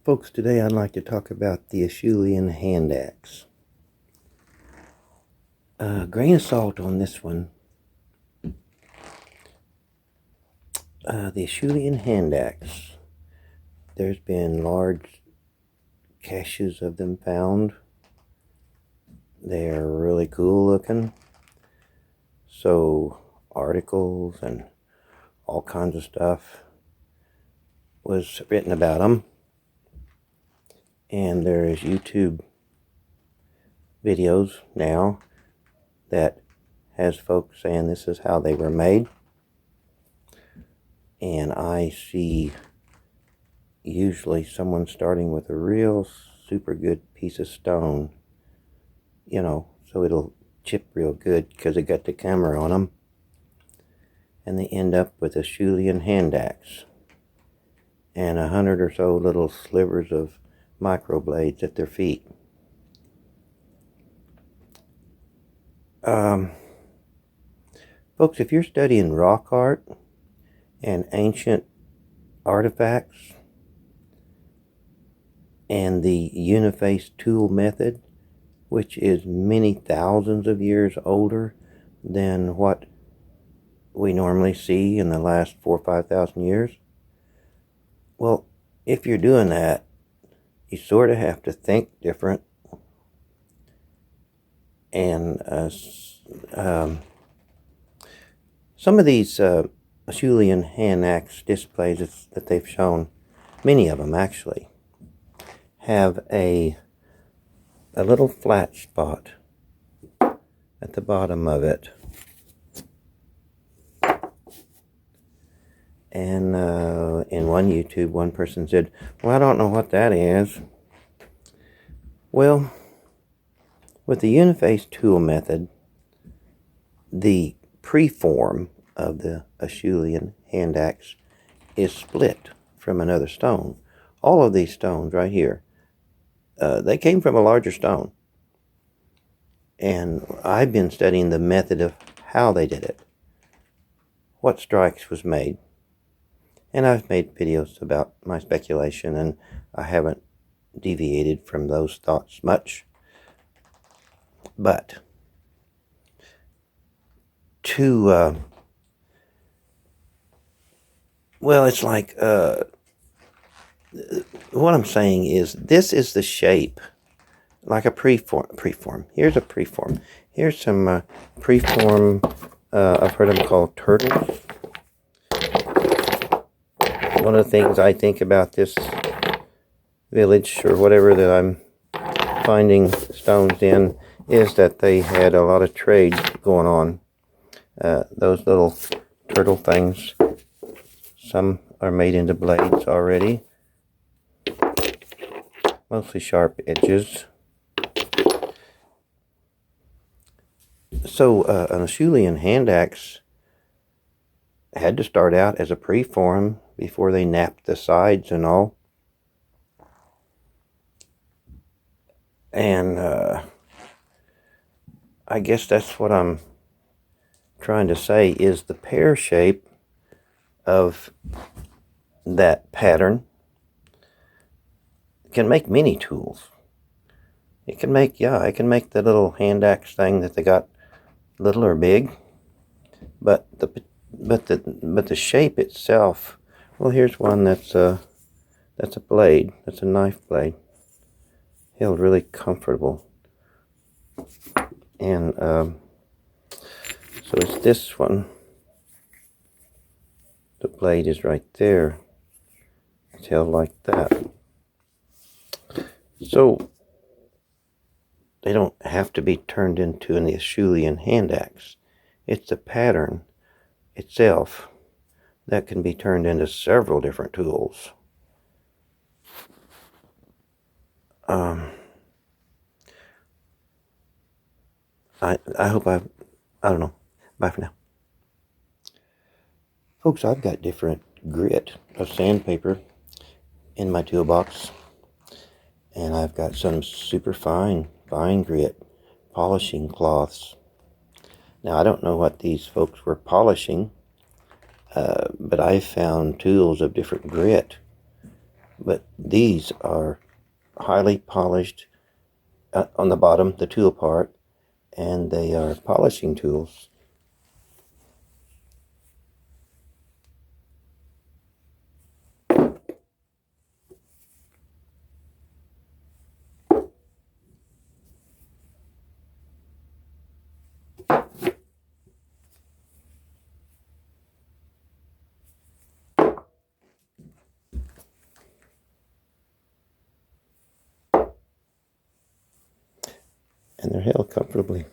Folks, today I'd like to talk about the Acheulean hand axe. Grain of salt on this one. The Acheulean hand axe. There's been large caches of them found. They're really cool looking. So articles and all kinds of stuff was written about them. And there's YouTube videos now that has folks saying this is how they were made. And I see usually someone starting with a real super good piece of stone, so it'll chip real good because it got the camera on them. And they end up with a Acheulean hand axe and 100 or so little slivers of microblades at their feet. Folks, if you're studying rock art and ancient artifacts and the uniface tool method, which is many thousands of years older than what we normally see in the last 4,000 or 5,000 years, well, if you're doing that, you sort of have to think different. And some of these Acheulean hand axe displays that they've shown, many of them actually, have a little flat spot at the bottom of it. And in one YouTube, one person said, well, I don't know what that is. Well, with the uniface tool method, the preform of the Acheulean hand axe is split from another stone. All of these stones right here, they came from a larger stone. And I've been studying the method of how they did it, what strikes was made. And I've made videos about my speculation, and I haven't deviated from those thoughts much. But it's like, what I'm saying is, this is the shape, like a preform. Here's a preform. Here's some preform, I've heard them called turtles. One of the things I think about this village, or whatever that I'm finding stones in, is that they had a lot of trade going on. Those little turtle things, some are made into blades already, mostly sharp edges. So an Acheulean hand axe had to start out as a preform before they napped the sides and all. And I guess that's what I'm trying to say, is the pear shape of that pattern can make many tools. It can make the little hand axe thing that they got, little or big, but the shape itself. Well, here's one that's a blade. That's a knife blade. Held really comfortable. And so it's this one. The blade is right there. It's held like that. So they don't have to be turned into an Acheulean hand axe. It's the pattern itself that can be turned into several different tools. I hope I don't know. Bye for now. Folks, I've got different grit of sandpaper in my toolbox. And I've got some super fine grit polishing cloths. Now, I don't know what these folks were polishing, but I found tools of different grit But these are highly polished on the bottom, the tool part, and they are polishing tools. And they're held comfortably.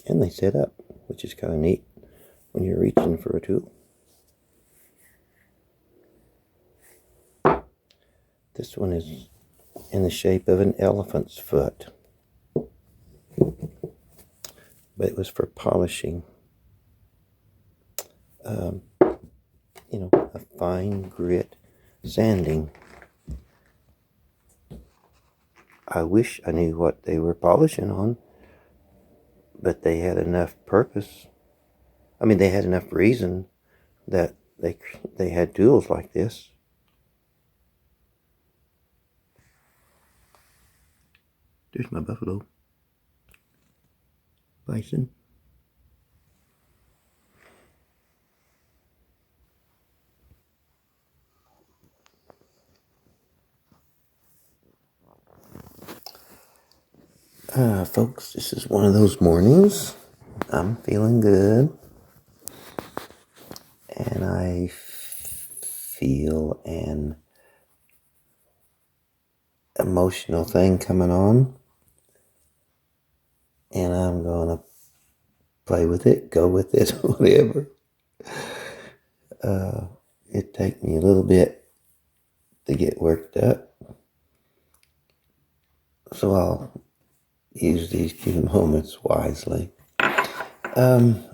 And they sit up, which is kind of neat when you're reaching for a tool. This one is in the shape of an elephant's foot, but it was for polishing, a fine grit sanding. I wish I knew what they were polishing on, but they had enough purpose. I mean, they had enough reason that they had tools like this. There's my buffalo. Bison. Folks, this is one of those mornings. I'm feeling good. And I feel an emotional thing coming on. And I'm going to play with it, go with it, whatever. It takes me a little bit to get worked up. So I'll use these few moments wisely. In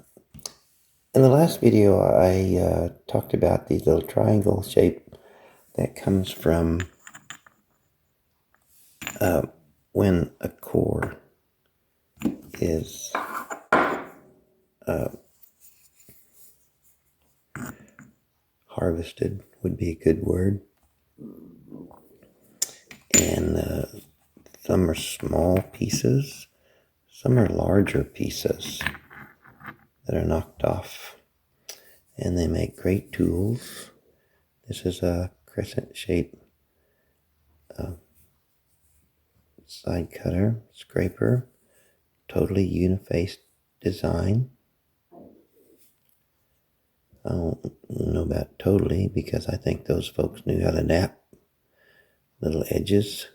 the last video, I talked about the little triangle shape that comes from when a core is harvested, would be a good word. And some are small pieces, some are larger pieces that are knocked off, and they make great tools. This is a crescent shape side cutter, scraper, totally uniface design. I don't know about totally, because I think those folks knew how to nap little edges.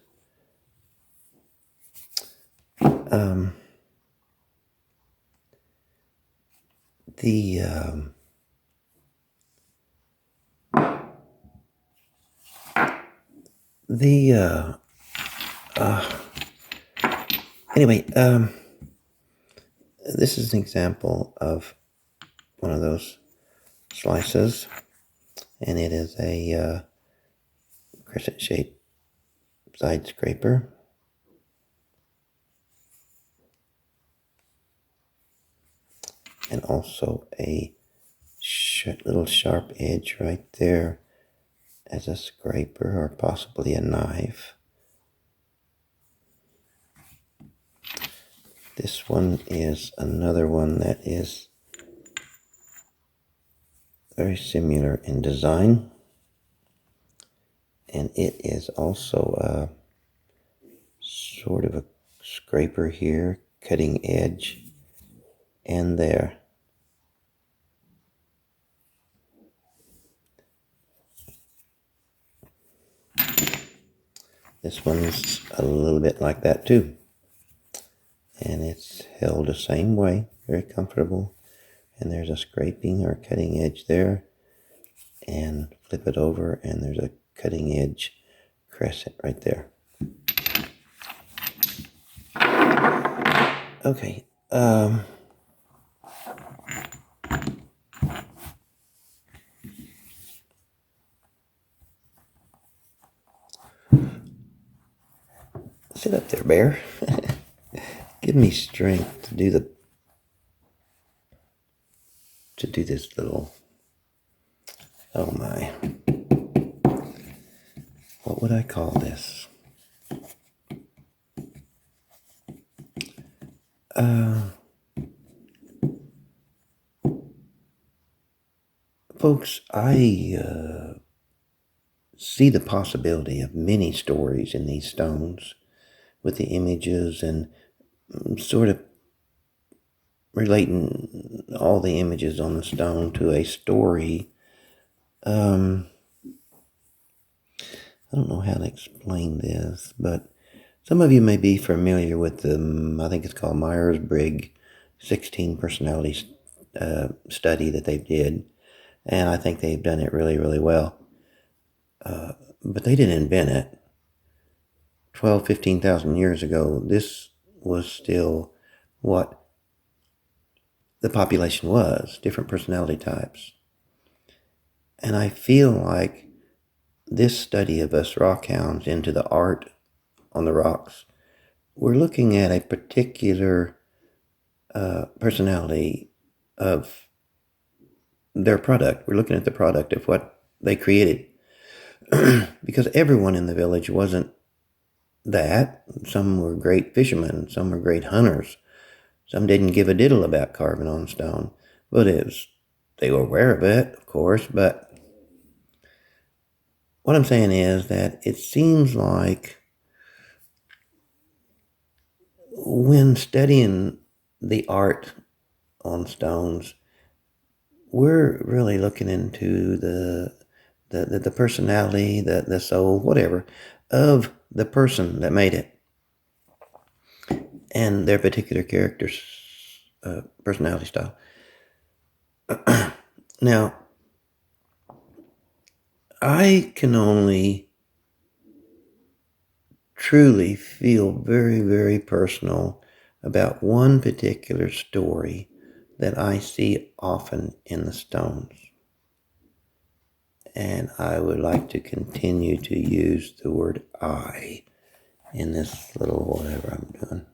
Anyway, this is an example of one of those slices, and it is a crescent shaped side scraper. And also a little sharp edge right there as a scraper or possibly a knife. This one is another one that is very similar in design. And it is also a sort of a scraper here, cutting edge, and there. This one's a little bit like that too. And it's held the same way, very comfortable. And there's a scraping or cutting edge there. And flip it over, and there's a cutting edge crescent right there. Okay. Sit up there, bear. Give me strength to do this little, oh my, what would I call this? Folks, I see the possibility of many stories in these stones with the images and sort of relating all the images on the stone to a story. I don't know how to explain this, but some of you may be familiar with the, I think it's called Myers-Briggs 16 personality study that they did. And I think they've done it really, really well. But they didn't invent it. 15,000 years ago, this was still what the population was, different personality types. And I feel like this study of us rockhounds into the art on the rocks, we're looking at a particular personality of their product. We're looking at the product of what they created. Because everyone in the village wasn't that. Some were great fishermen, some were great hunters. Some didn't give a diddle about carving on stone. But they were aware of it, of course. But what I'm saying is that it seems like when studying the art on stones, we're really looking into the personality, the soul, whatever, of the person that made it and their particular character's personality style. Now, I can only truly feel very, very personal about one particular story that I see often in the stones. And I would like to continue to use the word I in this little whatever I'm doing.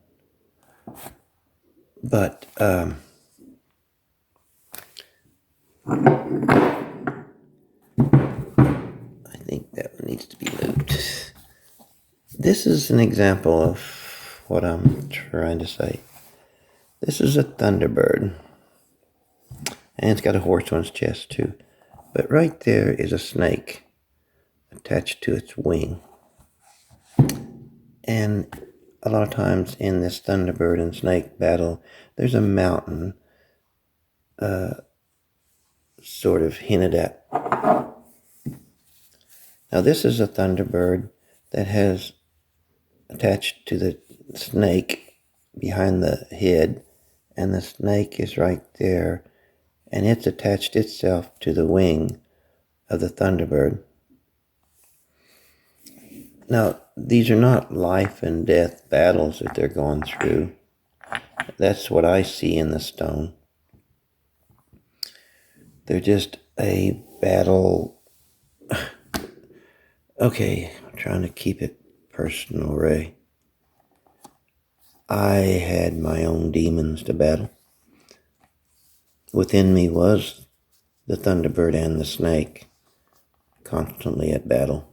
But I think that one needs to be moved. This is an example of what I'm trying to say. This is a thunderbird. And it's got a horse on its chest too. But right there is a snake attached to its wing. And a lot of times in this thunderbird and snake battle, there's a mountain sort of hinted at. Now this is a thunderbird that has attached to the snake behind the head, and the snake is right there, and it's attached itself to the wing of the thunderbird. Now, these are not life and death battles that they're going through. That's what I see in the stone. They're just a battle. Okay, I'm trying to keep it personal, Ray. I had my own demons to battle. Within me was the thunderbird and the snake, constantly at battle,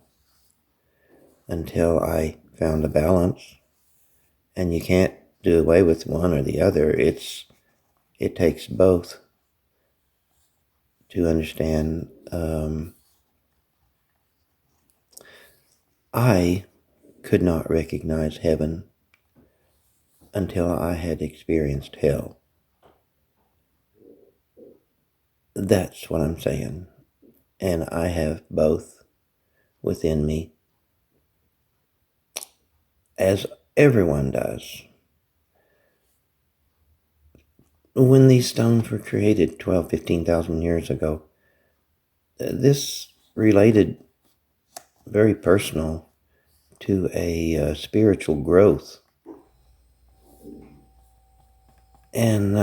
until I found a balance. And you can't do away with one or the other. It takes both to understand. I could not recognize heaven until I had experienced hell. That's what I'm saying. And I have both within me, as everyone does. When these stones were created 15,000 years ago, this related very personal to a spiritual growth. And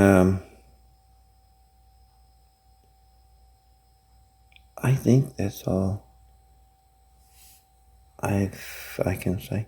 I think that's all I can say.